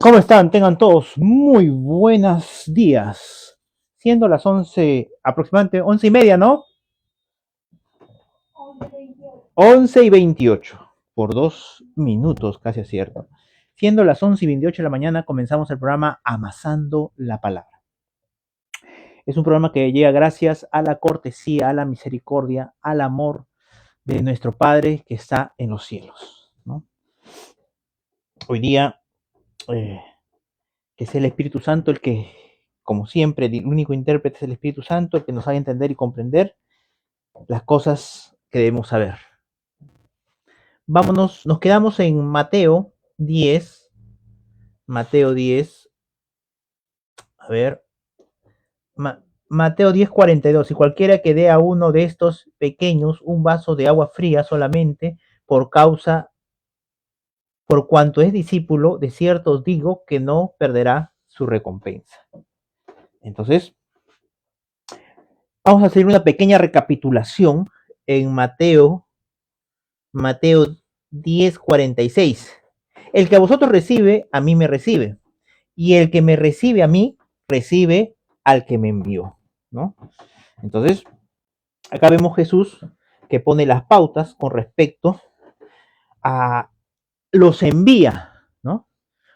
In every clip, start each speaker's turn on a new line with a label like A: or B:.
A: ¿Cómo están? Tengan todos muy buenos días. Siendo las 11, aproximadamente 11:30, ¿no? 11:28, por 2 minutos, casi acierto. Siendo las 11:28 de la mañana, comenzamos el programa Amasando la Palabra. Es un programa que llega gracias a la cortesía, a la misericordia, al amor de nuestro Padre que está en los cielos, ¿no? Hoy día, eh, que es el Espíritu Santo el que, como siempre, el único intérprete es el Espíritu Santo, el que nos haga entender y comprender las cosas que debemos saber. Vámonos, nos quedamos en Mateo 10, Mateo 10, a ver, Mateo 10:42, y cualquiera que dé a uno de estos pequeños un vaso de agua fría solamente por cuanto es discípulo, de cierto os digo que no perderá su recompensa. Entonces, vamos a hacer una pequeña recapitulación en Mateo 10:46. El que a vosotros recibe, a mí me recibe. Y el que me recibe a mí, recibe al que me envió, ¿no? Entonces, acá vemos Jesús que pone las pautas con respecto a los envía, ¿no?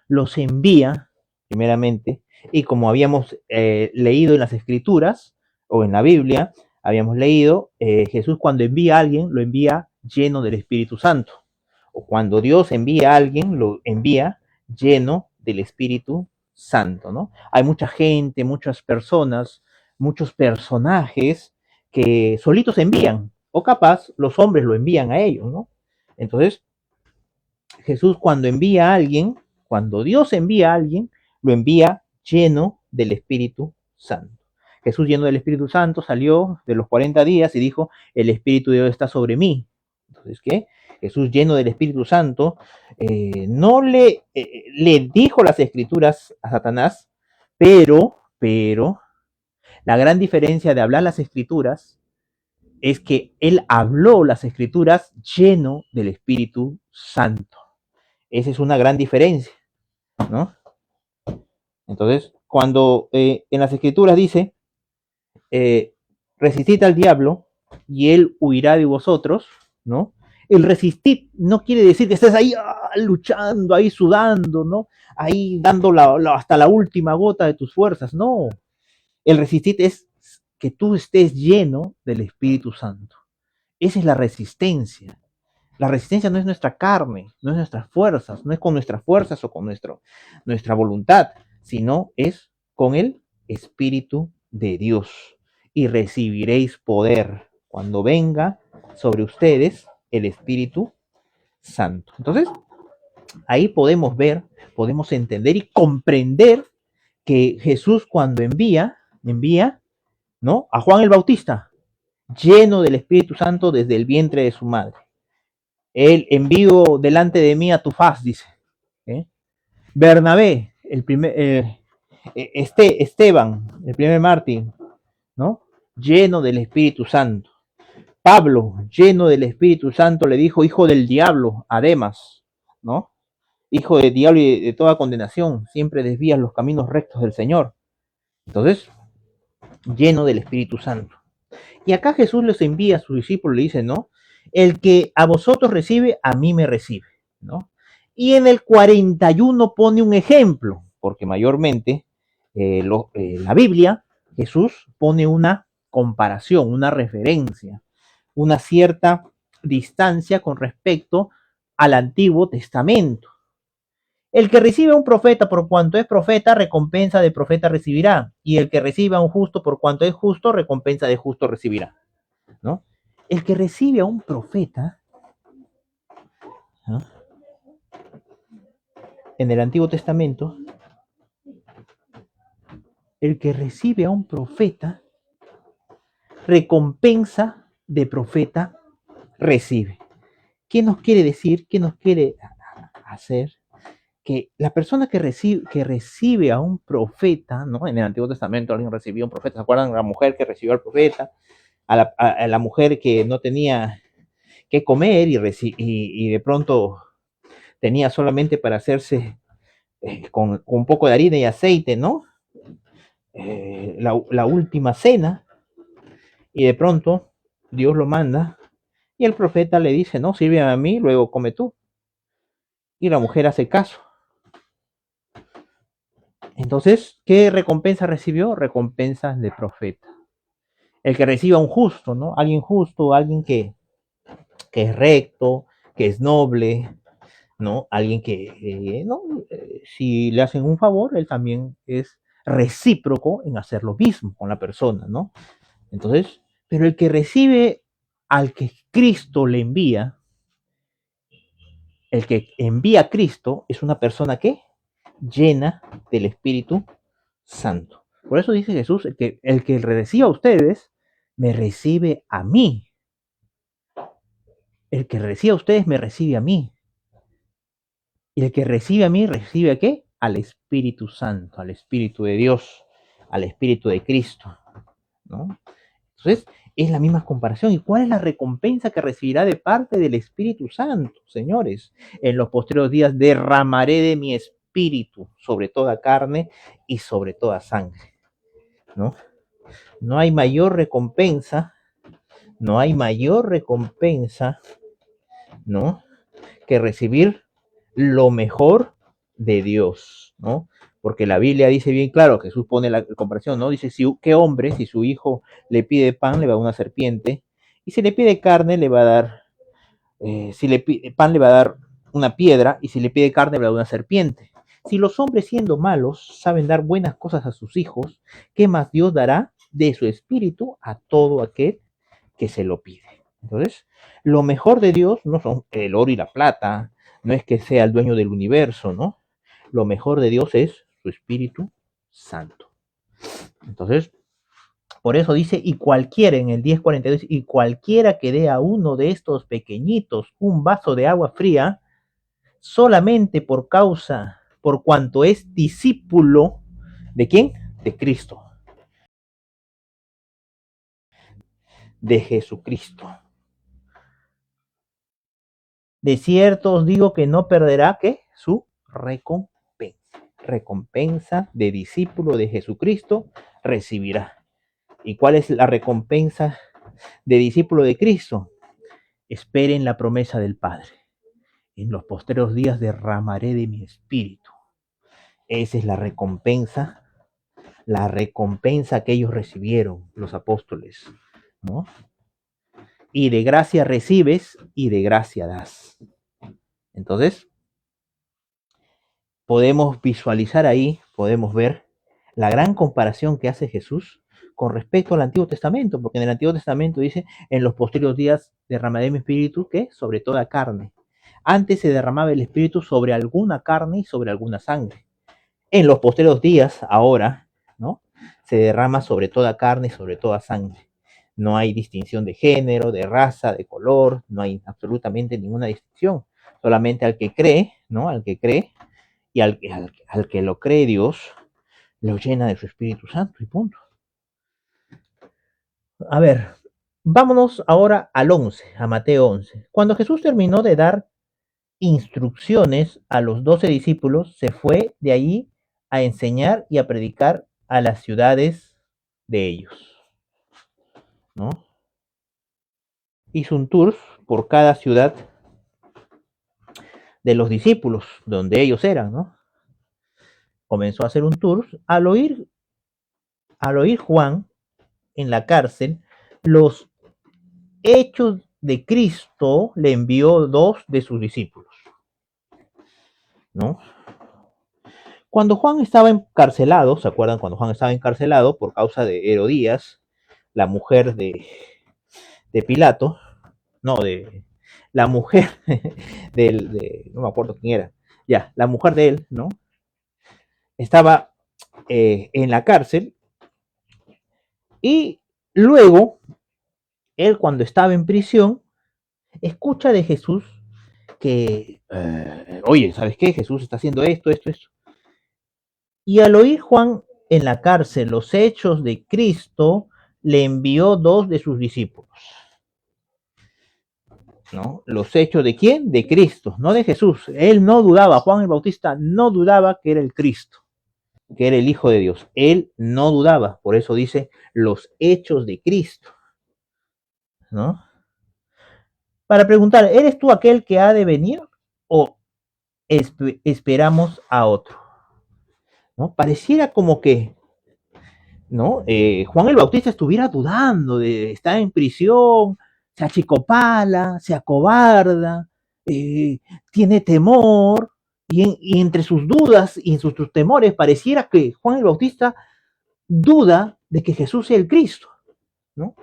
A: Los envía, primeramente, y como habíamos leído en las Escrituras o en la Biblia, habíamos leído, Jesús cuando envía a alguien, lo envía lleno del Espíritu Santo. O cuando Dios envía a alguien, lo envía lleno del Espíritu Santo, ¿no? Hay mucha gente, muchas personas, muchos personajes que solitos envían, o capaz los hombres lo envían a ellos, ¿no? Entonces, Jesús cuando envía a alguien, cuando Dios envía a alguien, lo envía lleno del Espíritu Santo. Jesús lleno del Espíritu Santo salió de los 40 días y dijo, el Espíritu de Dios está sobre mí. Entonces, ¿qué? Jesús lleno del Espíritu Santo no le dijo las escrituras a Satanás, pero, la gran diferencia de hablar las escrituras es que él habló las escrituras lleno del Espíritu Santo. Esa es una gran diferencia, ¿no? Entonces, cuando en las escrituras dice, eh, resistid al diablo y él huirá de vosotros, ¿no? El resistir no quiere decir que estés ahí luchando, ahí sudando, ¿no? Ahí dando hasta la última gota de tus fuerzas, no. El resistir es que tú estés lleno del Espíritu Santo. Esa es la resistencia. La resistencia no es nuestra carne, no es nuestras fuerzas, no es con nuestras fuerzas o con nuestra voluntad, sino es con el Espíritu de Dios. Y recibiréis poder cuando venga sobre ustedes el Espíritu Santo. Entonces, ahí podemos ver, podemos entender y comprender que Jesús cuando envía, ¿no? A Juan el Bautista, lleno del Espíritu Santo desde el vientre de su madre. Él envío delante de mí a tu faz, dice. ¿Eh? Bernabé, Esteban, el primer mártir, ¿no? Lleno del Espíritu Santo. Pablo, lleno del Espíritu Santo, le dijo, hijo del diablo, además, ¿no? Hijo del diablo y de toda condenación, siempre desvías los caminos rectos del Señor. Entonces, lleno del Espíritu Santo. Y acá Jesús les envía a sus discípulos, le dice, ¿no? El que a vosotros recibe, a mí me recibe, ¿no? Y en el 41 pone un ejemplo, porque mayormente la Biblia, Jesús pone una comparación, una referencia, una cierta distancia con respecto al Antiguo Testamento. El que recibe a un profeta por cuanto es profeta, recompensa de profeta recibirá. Y el que recibe a un justo por cuanto es justo, recompensa de justo recibirá, ¿no? El que recibe a un profeta, ¿no? En el Antiguo Testamento, el que recibe a un profeta, recompensa de profeta recibe. ¿Qué nos quiere decir? ¿Qué nos quiere hacer? Que la persona que recibe a un profeta, ¿no? En el Antiguo Testamento alguien recibió a un profeta, ¿se acuerdan? La mujer que recibió al profeta, a la mujer que no tenía que comer y de pronto tenía solamente para hacerse con un poco de harina y aceite, ¿no? La última cena, y de pronto Dios lo manda y el profeta le dice, no, sírveme a mí, luego come tú. Y la mujer hace caso. Entonces, ¿qué recompensa recibió? Recompensas de profeta. El que reciba un justo, ¿no? Alguien justo, alguien que es recto, que es noble, ¿no? Alguien que, ¿no? Si le hacen un favor, él también es recíproco en hacer lo mismo con la persona, ¿no? Entonces, pero el que recibe al que Cristo le envía, el que envía a Cristo es una persona que llena del Espíritu Santo. Por eso dice Jesús, el que reciba a ustedes, me recibe a mí. El que reciba a ustedes, me recibe a mí. Y el que recibe a mí, recibe a qué? Al Espíritu Santo, al Espíritu de Dios, al Espíritu de Cristo, ¿no? Entonces, es la misma comparación. ¿Y cuál es la recompensa que recibirá de parte del Espíritu Santo, señores? En los posteriores días derramaré de mi espíritu sobre toda carne y sobre toda sangre, ¿no? No hay mayor recompensa, no hay mayor recompensa, ¿no? Que recibir lo mejor de Dios, ¿no? Porque la Biblia dice bien claro, Jesús pone la comparación, ¿no? Dice, ¿qué hombre, si su hijo le pide pan, le va a dar una serpiente? Y si le pide carne, le va a dar, si le pide pan, le va a dar una piedra, y si le pide carne, le va a dar una serpiente. Si los hombres siendo malos saben dar buenas cosas a sus hijos, ¿qué más Dios dará de su espíritu a todo aquel que se lo pide? Entonces, lo mejor de Dios no son el oro y la plata, no es que sea el dueño del universo, ¿no? Lo mejor de Dios es su Espíritu Santo. Entonces, por eso dice, y cualquiera en el 10:42, y cualquiera que dé a uno de estos pequeñitos un vaso de agua fría, solamente por cuanto es discípulo, ¿de quién? De Cristo, de Jesucristo. De cierto os digo que no perderá, ¿qué? Su recompensa. Recompensa de discípulo de Jesucristo recibirá. ¿Y cuál es la recompensa de discípulo de Cristo? Esperen la promesa del Padre. En los postreros días derramaré de mi espíritu. Esa es la recompensa que ellos recibieron, los apóstoles, ¿no? Y de gracia recibes y de gracia das. Entonces, podemos visualizar ahí, podemos ver la gran comparación que hace Jesús con respecto al Antiguo Testamento, porque en el Antiguo Testamento dice, en los posteriores días derramaré mi espíritu, ¿qué? Sobre toda carne. Antes se derramaba el espíritu sobre alguna carne y sobre alguna sangre. En los posteriores días, ahora, ¿no? Se derrama sobre toda carne y sobre toda sangre. No hay distinción de género, de raza, de color, no hay absolutamente ninguna distinción. Solamente al que cree, ¿no? Al que cree, y al que lo cree Dios, lo llena de su Espíritu Santo y punto. A ver, vámonos ahora al 11, a Mateo 11. Cuando Jesús terminó de dar instrucciones a los 12 discípulos, se fue de allí a enseñar y a predicar a las ciudades de ellos, ¿no? Hizo un tour por cada ciudad de los discípulos, donde ellos eran, ¿no? Comenzó a hacer un tour. Al oír Juan en la cárcel los hechos de Cristo, le envió dos de sus discípulos, ¿no? Cuando Juan estaba encarcelado, ¿se acuerdan? Cuando Juan estaba encarcelado por causa de Herodías, la mujer de Pilato, no, de la mujer no me acuerdo quién era, ya, la mujer de él, ¿no? Estaba en la cárcel y luego, él cuando estaba en prisión, escucha de Jesús que, oye, ¿sabes qué? Jesús está haciendo esto, esto, esto. Y al oír Juan en la cárcel los hechos de Cristo, le envió dos de sus discípulos. ¿no? Los hechos de quién? De Cristo, no de Jesús. Él no dudaba, Juan el Bautista no dudaba que era el Cristo, que era el Hijo de Dios. Él no dudaba, por eso dice los hechos de Cristo, ¿no? Para preguntar, ¿eres tú aquel que ha de venir o esperamos a otro? ¿No? Pareciera como que, ¿no? Juan el Bautista estuviera dudando de estar en prisión, se achicopala, se acobarda, eh, tiene temor, y entre sus dudas y sus temores pareciera que Juan el Bautista duda de que Jesús sea el Cristo, ¿no?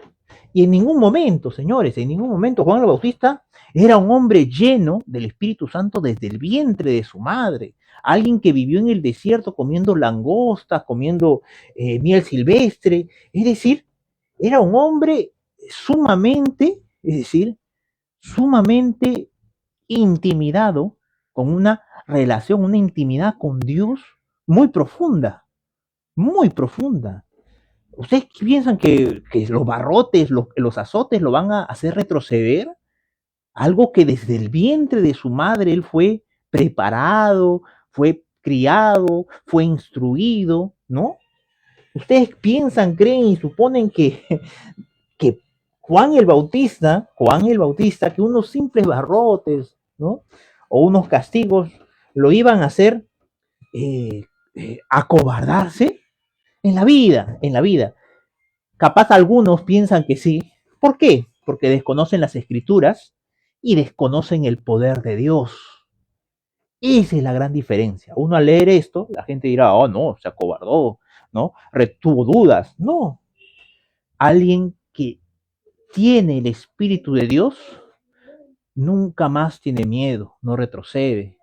A: Y en ningún momento, señores, en ningún momento Juan el Bautista era un hombre lleno del Espíritu Santo desde el vientre de su madre. Alguien que vivió en el desierto comiendo langostas, comiendo miel silvestre. Es decir, era un hombre sumamente, es decir, sumamente intimidado, con una relación, una intimidad con Dios muy profunda, muy profunda. ¿Ustedes piensan que los barrotes, los azotes lo van a hacer retroceder? Algo que desde el vientre de su madre él fue preparado, fue criado, fue instruido, ¿no? Ustedes piensan, creen y suponen que Juan el Bautista, que unos simples barrotes, ¿no? O unos castigos lo iban a hacer acobardarse en la vida, en la vida. Capaz algunos piensan que sí. ¿Por qué? Porque desconocen las escrituras y desconocen el poder de Dios. Esa es la gran diferencia. Uno al leer esto, la gente dirá, oh no, se acobardó, ¿no? Tuvo dudas. No. Alguien que tiene el Espíritu de Dios nunca más tiene miedo, no retrocede,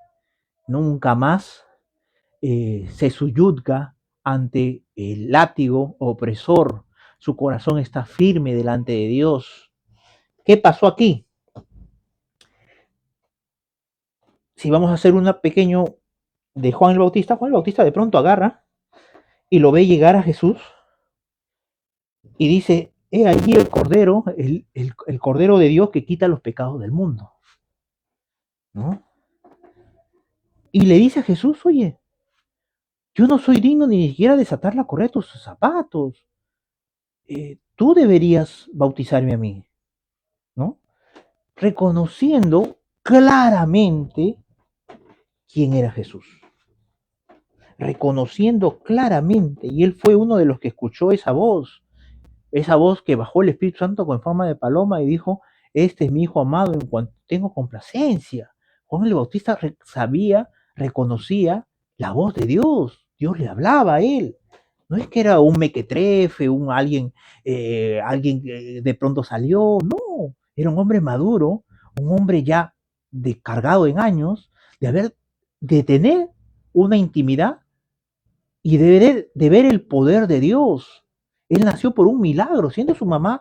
A: nunca más se suyuzga ante el látigo opresor. Su corazón está firme delante de Dios. ¿Qué pasó aquí? Si vamos a hacer una pequeño de Juan el Bautista de pronto agarra y lo ve llegar a Jesús y dice, he allí el Cordero, el Cordero de Dios que quita los pecados del mundo, ¿no? Y le dice a Jesús, oye, yo no soy digno ni siquiera de desatar la correa de tus zapatos. Tú deberías bautizarme a mí, ¿no? Reconociendo claramente quién era Jesús. Reconociendo claramente, y él fue uno de los que escuchó esa voz que bajó el Espíritu Santo con forma de paloma y dijo, este es mi Hijo amado en cuanto tengo complacencia. Juan el Bautista sabía, reconocía la voz de Dios. Dios le hablaba a él. No es que era un mequetrefe, alguien que de pronto salió. No, era un hombre maduro, un hombre ya cargado en años, de tener una intimidad y de ver el poder de Dios. Él nació por un milagro, siendo su mamá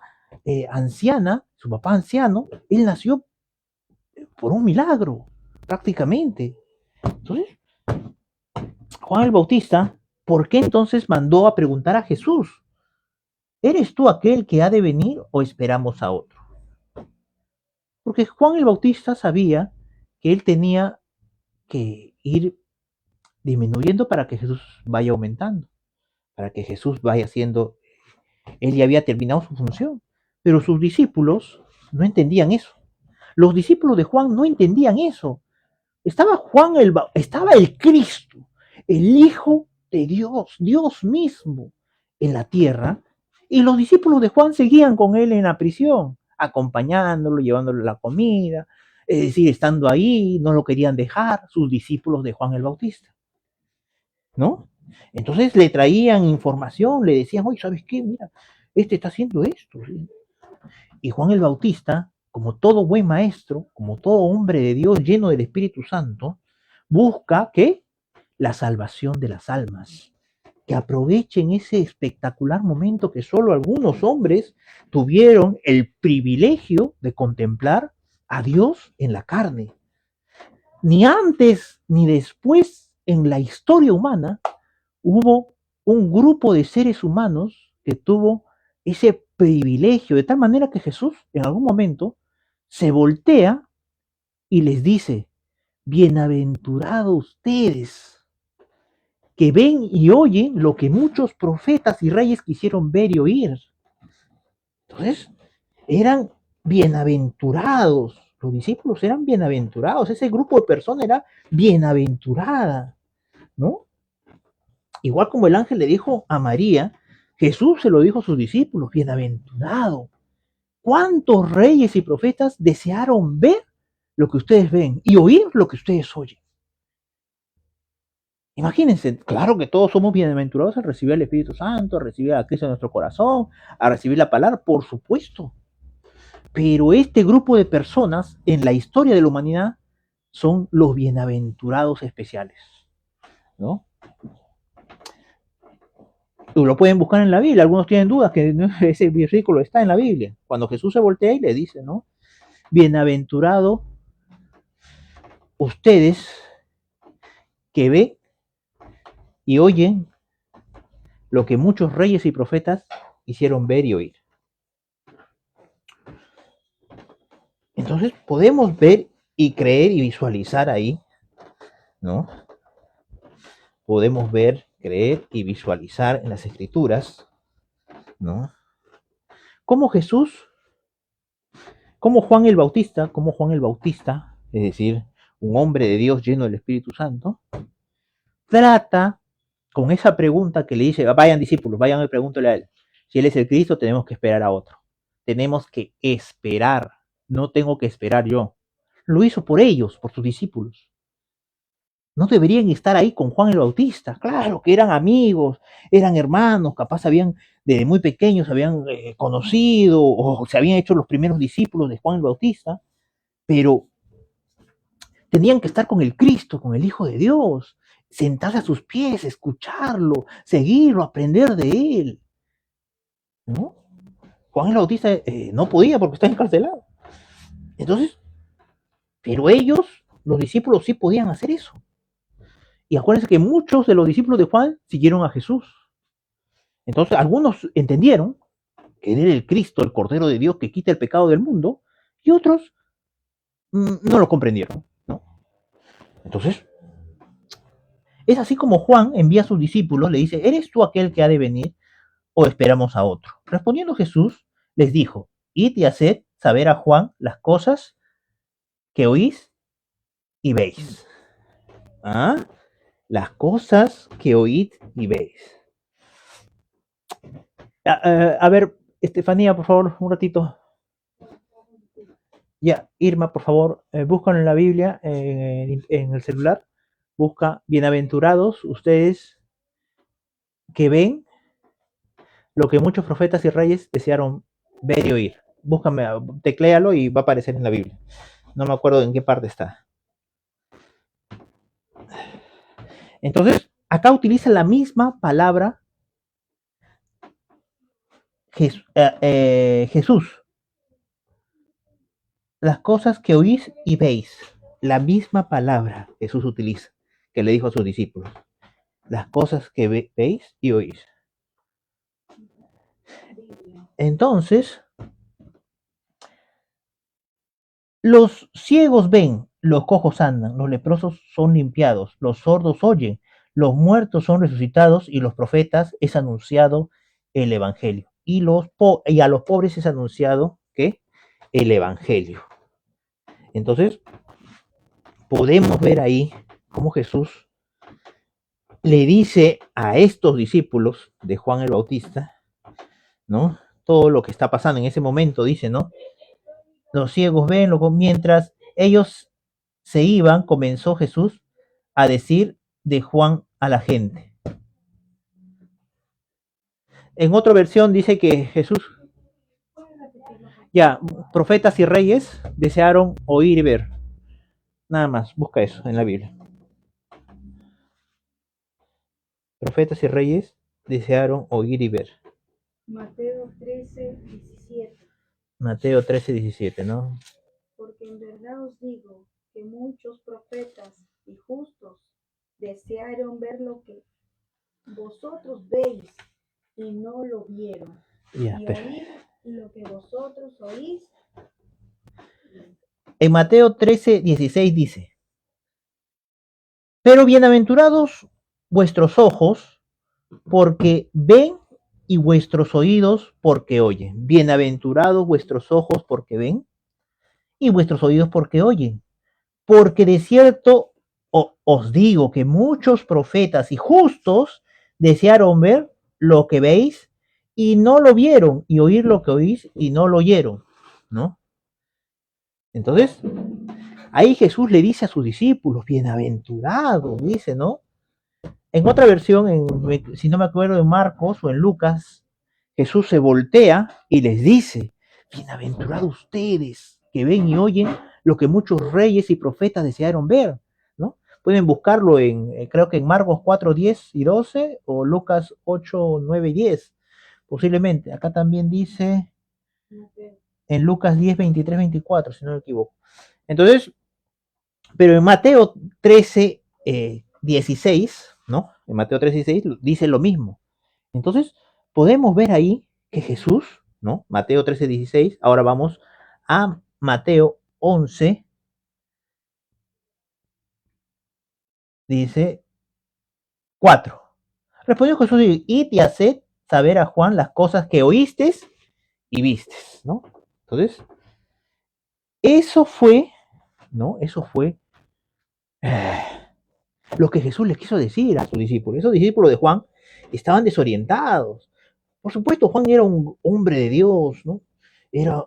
A: anciana, su papá anciano, él nació por un milagro, prácticamente. Entonces, Juan el Bautista, ¿por qué entonces mandó a preguntar a Jesús? ¿Eres tú aquel que ha de venir o esperamos a otro? Porque Juan el Bautista sabía que él tenía que ir disminuyendo para que Jesús vaya aumentando, para que Jesús vaya siendo. Él ya había terminado su función, pero sus discípulos no entendían eso. Los discípulos de Juan no entendían eso. Estaba el Cristo, el Hijo de Dios, Dios mismo, en la tierra, y los discípulos de Juan seguían con él en la prisión, acompañándolo, llevándole la comida, es decir, estando ahí, no lo querían dejar, sus discípulos de Juan el Bautista, ¿no? Entonces le traían información, le decían, oye, ¿sabes qué? Mira, este está haciendo esto. ¿Sí? Y Juan el Bautista, como todo buen maestro, como todo hombre de Dios lleno del Espíritu Santo, busca que la salvación de las almas, que aprovechen ese espectacular momento que solo algunos hombres tuvieron el privilegio de contemplar a Dios en la carne. Ni antes ni después en la historia humana hubo un grupo de seres humanos que tuvo ese privilegio, de tal manera que Jesús en algún momento se voltea y les dice, bienaventurados ustedes, que ven y oyen lo que muchos profetas y reyes quisieron ver y oír. Entonces, eran bienaventurados, los discípulos eran bienaventurados, ese grupo de personas era bienaventurada, ¿no? Igual como el ángel le dijo a María, Jesús se lo dijo a sus discípulos, bienaventurado. ¿Cuántos reyes y profetas desearon ver lo que ustedes ven y oír lo que ustedes oyen? Imagínense, claro que todos somos bienaventurados al recibir el Espíritu Santo, a recibir a Cristo en nuestro corazón, a recibir la palabra, por supuesto. Pero este grupo de personas en la historia de la humanidad son los bienaventurados especiales, ¿no? Lo pueden buscar en la Biblia, algunos tienen dudas que ese versículo está en la Biblia. Cuando Jesús se voltea y le dice, ¿no? Bienaventurado ustedes que ven y oyen lo que muchos reyes y profetas hicieron ver y oír. Entonces podemos ver y creer y visualizar ahí, ¿no? Podemos ver, creer y visualizar en las escrituras, ¿no? Cómo Jesús, cómo Juan el Bautista, es decir, un hombre de Dios lleno del Espíritu Santo, trata con esa pregunta que le dice, vayan discípulos, vayan y pregúntale a él. Si él es el Cristo, tenemos que esperar a otro. Tenemos que esperar, no tengo que esperar yo. Lo hizo por ellos, por sus discípulos. No deberían estar ahí con Juan el Bautista. Claro que eran amigos, eran hermanos, capaz habían, desde muy pequeños, habían conocido o se habían hecho los primeros discípulos de Juan el Bautista, pero tenían que estar con el Cristo, con el Hijo de Dios, sentarse a sus pies, escucharlo, seguirlo, aprender de él, ¿no? Juan el Bautista no podía porque está encarcelado. Entonces, pero ellos, los discípulos, sí podían hacer eso. Y acuérdense que muchos de los discípulos de Juan siguieron a Jesús. Entonces, algunos entendieron que él era el Cristo, el Cordero de Dios que quita el pecado del mundo, y otros no lo comprendieron, ¿no? Entonces, es así como Juan envía a sus discípulos, le dice, ¿eres tú aquel que ha de venir o esperamos a otro? Respondiendo Jesús, les dijo, id y haced saber a Juan las cosas que oís y veis. ¿Ah? Las cosas que oíd y veis. A ver, Estefanía, por favor, un ratito. Ya, Irma, por favor, búscalo en la Biblia, en el celular. Busca, bienaventurados ustedes que ven lo que muchos profetas y reyes desearon ver y oír. Búscame, tecléalo y va a aparecer en la Biblia. No me acuerdo en qué parte está. Entonces, acá utiliza la misma palabra Jesús. Las cosas que oís y veis. La misma palabra Jesús utiliza, que le dijo a sus discípulos. Las cosas que veis y oís. Entonces, los ciegos ven, los cojos andan, los leprosos son limpiados, los sordos oyen, los muertos son resucitados y los profetas es anunciado el evangelio. Y a los pobres es anunciado ¿qué? El evangelio. Entonces, podemos ver ahí cómo Jesús le dice a estos discípulos de Juan el Bautista, ¿no? Todo lo que está pasando en ese momento, dice, ¿no? Los ciegos ven, luego mientras ellos se iban, comenzó Jesús a decir de Juan a la gente. En otra versión dice que Jesús, ya, profetas y reyes desearon oír y ver. Nada más, busca eso en la Biblia. Profetas y reyes desearon oír y ver.
B: Mateo 13:17.
A: Mateo 13:17, ¿no?
B: Porque en verdad os digo que muchos profetas y justos desearon ver lo que vosotros veis y no lo vieron,
A: Ya,
B: y
A: pero,
B: oír lo que vosotros oís
A: En Mateo 13:16 dice, pero bienaventurados vuestros ojos porque ven y vuestros oídos porque oyen. Bienaventurados vuestros ojos porque ven y vuestros oídos porque oyen. Porque de cierto os digo que muchos profetas y justos desearon ver lo que veis y no lo vieron, y oír lo que oís y no lo oyeron, ¿no? Entonces, ahí Jesús le dice a sus discípulos, bienaventurados, dice, ¿no? En otra versión, si no me acuerdo, en Marcos o en Lucas, Jesús se voltea y les dice, bienaventurados ustedes que ven y oyen lo que muchos reyes y profetas desearon ver, ¿no? Pueden buscarlo creo que en Marcos 4, 10 y 12 o Lucas 8, 9 y 10, posiblemente. Acá también dice en Lucas 10, 23, 24, si no me equivoco. Entonces, pero en Mateo 13, 16, ¿no? En Mateo 13, 16 dice lo mismo. Entonces, podemos ver ahí que Jesús, ¿no? Mateo 13, 16, ahora vamos a Mateo 11, dice 4. Respondió Jesús, id y haced saber a Juan las cosas que oíste y vistes, ¿no? Entonces, eso fue, ¿no? Eso fue eh, lo que Jesús les quiso decir a sus discípulos. Esos discípulos de Juan estaban desorientados. Por supuesto, Juan era un hombre de Dios, ¿no? Era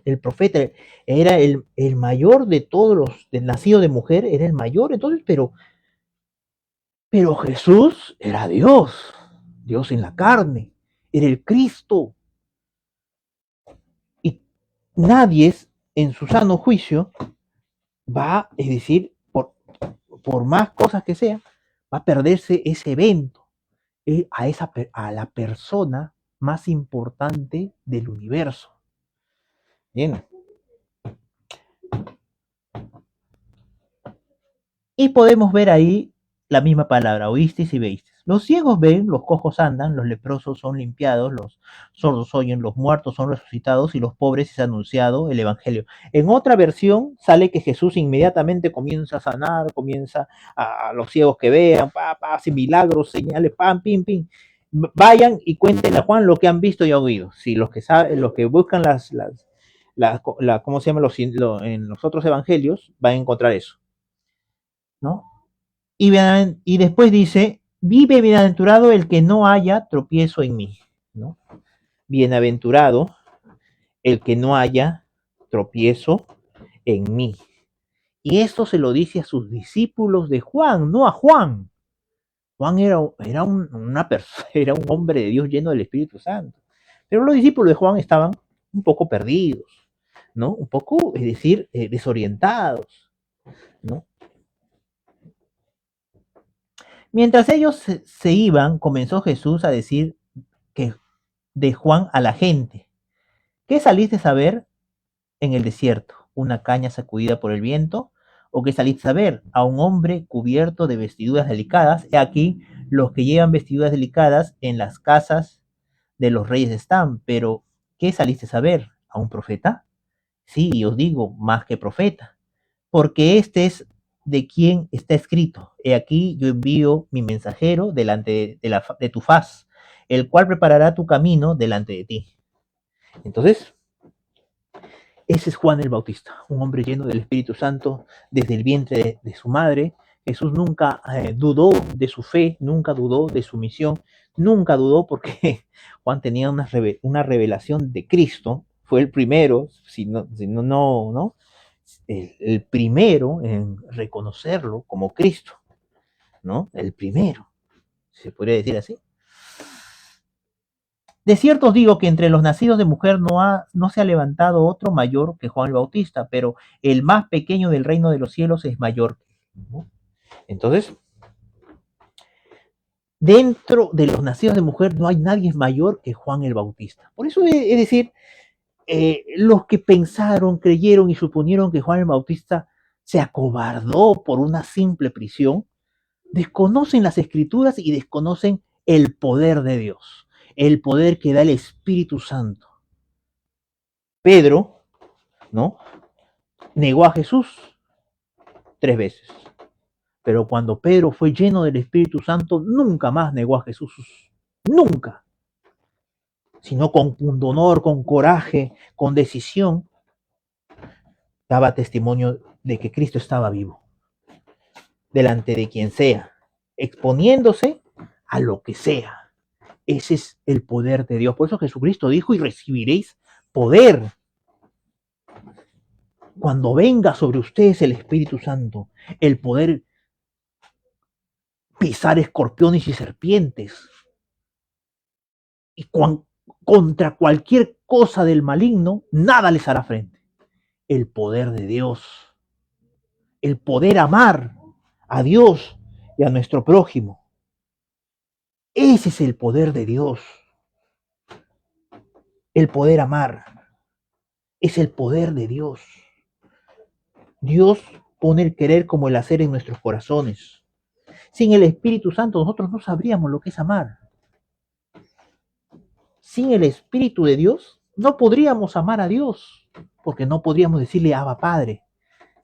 A: el profeta, era el mayor de todos los, del nacido de mujer, era el mayor, entonces, pero Jesús era Dios, Dios en la carne, era el Cristo. Y nadie en su sano juicio va, es decir, por más cosas que sea, va a perderse ese evento, a la persona más importante del universo. Bien. Y podemos ver ahí la misma palabra, oísteis y veistes. Los ciegos ven, los cojos andan, los leprosos son limpiados, los sordos oyen, los muertos son resucitados y los pobres es anunciado el Evangelio. En otra versión sale que Jesús inmediatamente comienza a sanar, comienza a los ciegos que vean, hace milagros, señales, pam, pim, pim. Vayan y cuenten a Juan lo que han visto y oído. Si los que saben, los que buscan ¿cómo se llama? En los otros evangelios, van a encontrar eso, ¿no? Y después dice, vive bienaventurado el que no haya tropiezo en mí, ¿no? Bienaventurado el que no haya tropiezo en mí. Y esto se lo dice a sus discípulos de Juan, no a Juan. Juan era un hombre de Dios lleno del Espíritu Santo. Pero los discípulos de Juan estaban un poco perdidos, ¿no? Un poco, es decir, desorientados, ¿no? Mientras ellos se iban, comenzó Jesús a decir que de Juan a la gente, ¿qué saliste a ver en el desierto? ¿Una caña sacudida por el viento? ¿O qué saliste a ver? A un hombre cubierto de vestiduras delicadas. He aquí, los que llevan vestiduras delicadas en las casas de los reyes están. Pero, ¿qué saliste a ver? ¿A un profeta? Sí, y os digo, más que profeta, porque este es de quien está escrito. He aquí yo envío mi mensajero delante de tu faz, el cual preparará tu camino delante de ti. Entonces, ese es Juan el Bautista, un hombre lleno del Espíritu Santo desde el vientre de su madre. Jesús nunca dudó de su fe, nunca dudó de su misión, nunca dudó porque Juan tenía una revelación de Cristo. Fue el primero, no, el primero en reconocerlo como Cristo, ¿no? El primero, se podría decir así. De cierto os digo que entre los nacidos de mujer no se ha levantado otro mayor que Juan el Bautista, pero el más pequeño del reino de los cielos es mayor que él, ¿no? Entonces, dentro de los nacidos de mujer no hay nadie mayor que Juan el Bautista. Por eso es decir, los que pensaron, creyeron y suponieron que Juan el Bautista se acobardó por una simple prisión, desconocen las escrituras y desconocen el poder de Dios, el poder que da el Espíritu Santo. Pedro ¿no? Negó a Jesús 3 veces. Pero cuando Pedro fue lleno del Espíritu Santo, nunca más negó a Jesús. Nunca. Sino con pundonor, con coraje, con decisión, daba testimonio de que Cristo estaba vivo, delante de quien sea, exponiéndose a lo que sea. Ese es el poder de Dios. Por eso Jesucristo dijo, y recibiréis poder cuando venga sobre ustedes el Espíritu Santo, el poder pisar escorpiones y serpientes, y contra cualquier cosa del maligno, nada les hará frente. El poder de Dios, el poder amar a Dios y a nuestro prójimo. Ese es el poder de Dios. El poder amar es el poder de Dios. Dios pone el querer como el hacer en nuestros corazones. Sin el Espíritu Santo nosotros no sabríamos lo que es amar. Sin el Espíritu de Dios no podríamos amar a Dios, porque no podríamos decirle Abba Padre.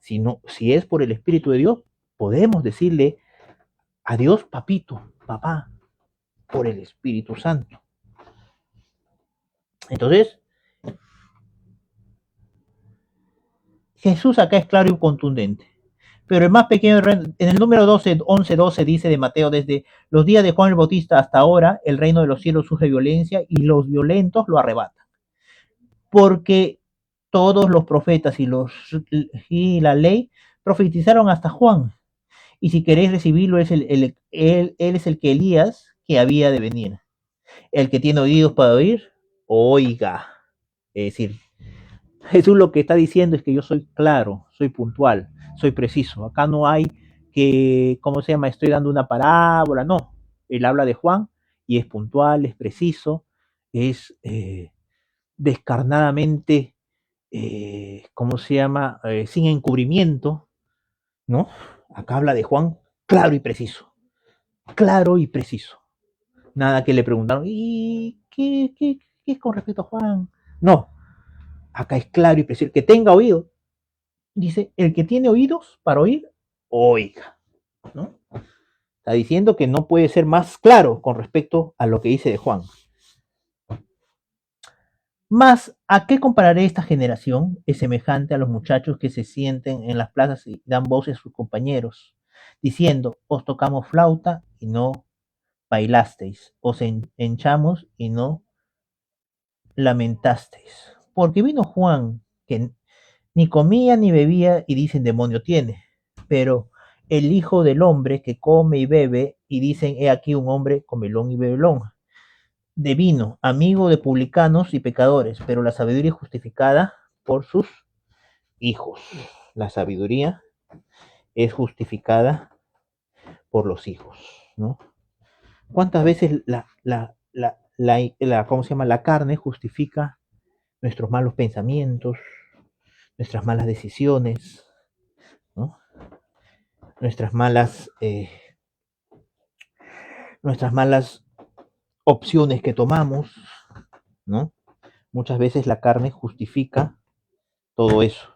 A: Si es por el Espíritu de Dios, podemos decirle a Dios Papito, Papá, por el Espíritu Santo. Entonces, Jesús acá es claro y contundente. Pero el más pequeño, en el número 11:12 dice de Mateo, desde los días de Juan el Bautista hasta ahora, el reino de los cielos sufre violencia y los violentos lo arrebatan. Porque todos los profetas y la ley profetizaron hasta Juan. Y si queréis recibirlo, él es el que Elías que había de venir. El que tiene oídos para oír, oiga. Es decir, Jesús lo que está diciendo es que yo soy claro, soy puntual, soy preciso. Acá no hay que, ¿cómo se llama? Estoy dando una parábola, no. Él habla de Juan y es puntual, es preciso, es descarnadamente, ¿cómo se llama? Sin encubrimiento, ¿no? Acá habla de Juan claro y preciso. Claro y preciso. Nada que le preguntaron, ¿y qué es con respecto a Juan? No, acá es claro y preciso. El que tenga oído, dice, el que tiene oídos para oír, oiga, ¿no? Está diciendo que no puede ser más claro con respecto a lo que dice de Juan. Mas, ¿a qué compararé esta generación? Es semejante a los muchachos que se sienten en las plazas y dan voces a sus compañeros, diciendo, os tocamos flauta y no bailasteis, os hinchamos y no lamentasteis. Porque vino Juan, que ni comía ni bebía, y dicen demonio tiene. Pero el Hijo del Hombre que come y bebe, y dicen he aquí un hombre comelón y bebelón, de vino, amigo de publicanos y pecadores, pero la sabiduría es justificada por sus hijos. La sabiduría es justificada por los hijos, ¿no? ¿Cuántas veces ¿cómo se llama? La carne justifica nuestros malos pensamientos, nuestras malas decisiones, ¿no? nuestras malas, eh, nuestras malas opciones que tomamos, ¿no? Muchas veces la carne justifica todo eso.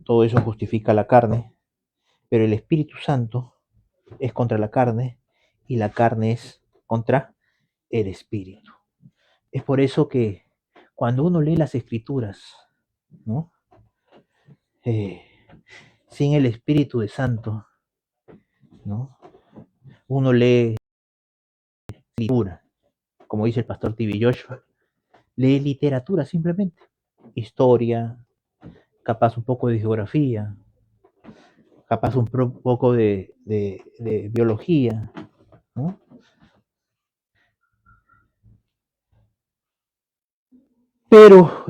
A: Todo eso justifica la carne, pero el Espíritu Santo es contra la carne y la carne es contra el Espíritu. Es por eso que cuando uno lee las Escrituras, ¿no? Eh, sin el Espíritu de Santo, ¿no? Uno lee literatura, como dice el pastor T.B. Joshua, lee literatura simplemente, historia, capaz un poco de geografía, capaz un poco de biología, ¿no? Pero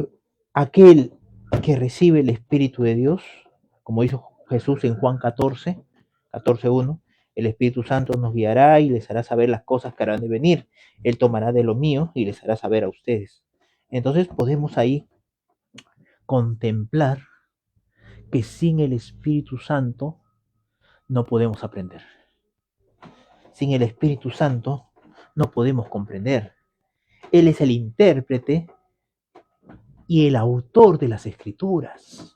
A: aquel que recibe el Espíritu de Dios, como dijo Jesús en Juan 14:1, el Espíritu Santo nos guiará y les hará saber las cosas que harán de venir. Él tomará de lo mío y les hará saber a ustedes. Entonces podemos ahí contemplar que sin el Espíritu Santo no podemos aprender. Sin el Espíritu Santo no podemos comprender. Él es el intérprete y el autor de las Escrituras.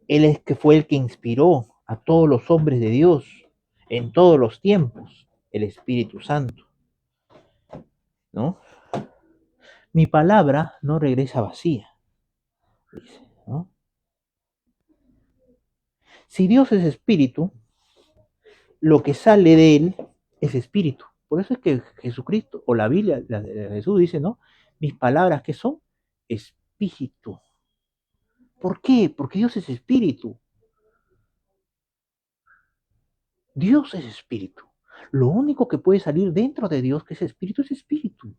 A: Él es que fue el que inspiró a todos los hombres de Dios en todos los tiempos, el Espíritu Santo, ¿no? Mi palabra no regresa vacía, dice, ¿no? Si Dios es espíritu, lo que sale de él es espíritu. Por eso es que Jesucristo, o la Biblia, la de Jesús dice, ¿no? Mis palabras, ¿qué son? Espíritu. ¿Por qué? Porque Dios es espíritu. Dios es espíritu. Lo único que puede salir dentro de Dios, que es espíritu, es espíritu.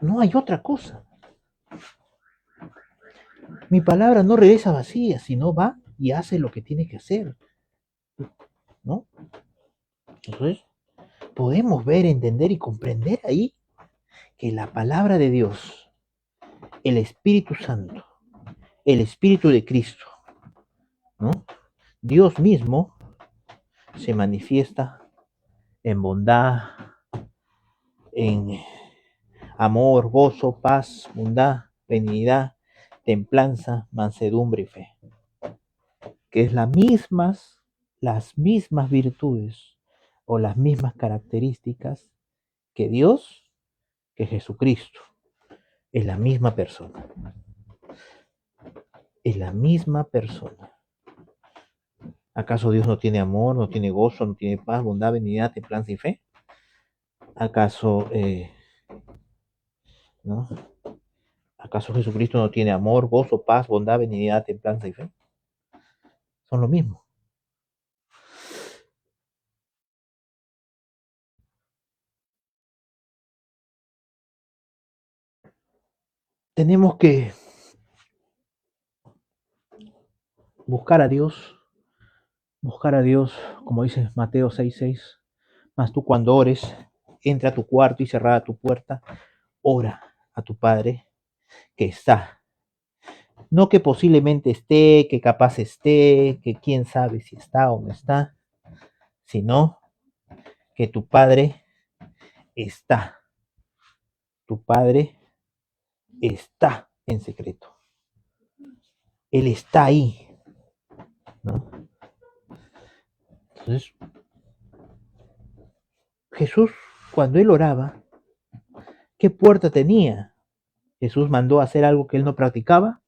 A: No hay otra cosa. Mi palabra no regresa vacía, sino va y hace lo que tiene que hacer, ¿no? Entonces, podemos ver, entender y comprender ahí que la palabra de Dios, el Espíritu Santo, el Espíritu de Cristo, ¿no? Dios mismo se manifiesta en bondad, en amor, gozo, paz, bondad, benignidad, templanza, mansedumbre y fe, que es las mismas virtudes o las mismas características que Dios, que Jesucristo. Es la misma persona. Es la misma persona. ¿Acaso Dios no tiene amor, no tiene gozo, no tiene paz, bondad, benignidad, templanza y fe? ¿Acaso, ¿no? ¿Acaso Jesucristo no tiene amor, gozo, paz, bondad, benignidad, templanza y fe? Son lo mismo. Tenemos que buscar a Dios, como dice Mateo 6:6. Mas tú cuando ores, entra a tu cuarto y cerrada tu puerta, ora a tu Padre que está. No que posiblemente esté, que capaz esté, que quién sabe si está o no está, sino que tu Padre está. Tu Padre está en secreto. Él está ahí, ¿no? Entonces, Jesús, cuando él oraba, ¿qué puerta tenía? Jesús mandó a hacer algo que él no practicaba.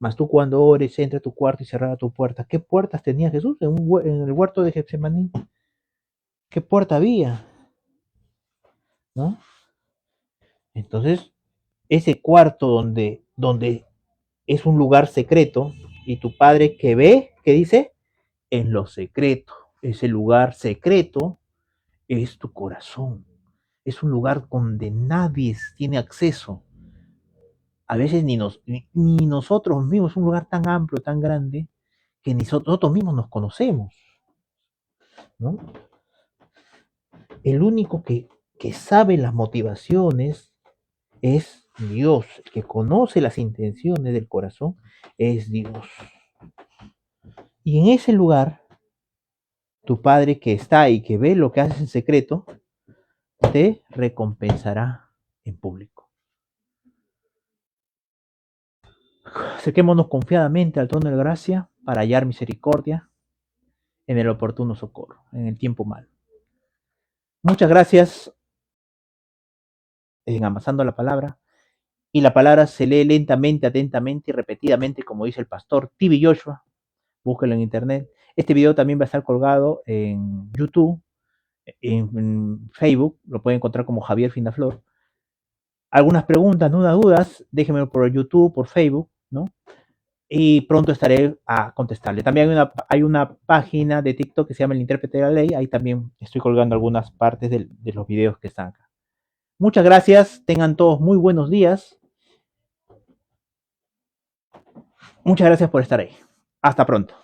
A: Mas tú cuando ores, entra a tu cuarto y cerrada tu puerta. ¿Qué puertas tenía Jesús en el huerto de Getsemaní? ¿Qué puerta había? ¿No? Entonces, ese cuarto donde es un lugar secreto y tu padre que ve, ¿qué dice? En lo secreto. Ese lugar secreto es tu corazón. Es un lugar donde nadie tiene acceso. A veces ni nosotros mismos, es un lugar tan amplio, tan grande, que ni nosotros mismos nos conocemos, ¿no? El único que sabe las motivaciones es Dios. El que conoce las intenciones del corazón es Dios. Y en ese lugar, tu Padre que está y que ve lo que haces en secreto, te recompensará en público. Acerquémonos confiadamente al trono de la gracia para hallar misericordia en el oportuno socorro, en el tiempo malo. Muchas gracias en Amasando la Palabra. Y la palabra se lee lentamente, atentamente y repetidamente, como dice el pastor Tibi Joshua. Búsquelo en internet. Este video también va a estar colgado en YouTube, en Facebook, lo pueden encontrar como Javier Finaflor. Algunas preguntas, dudas, déjenmelo por YouTube, por Facebook, ¿no? Y pronto estaré a contestarle. También hay una página de TikTok que se llama El Intérprete de la Ley. Ahí también estoy colgando algunas partes de los videos que están acá. Muchas gracias. Tengan todos muy buenos días. Muchas gracias por estar ahí. Hasta pronto.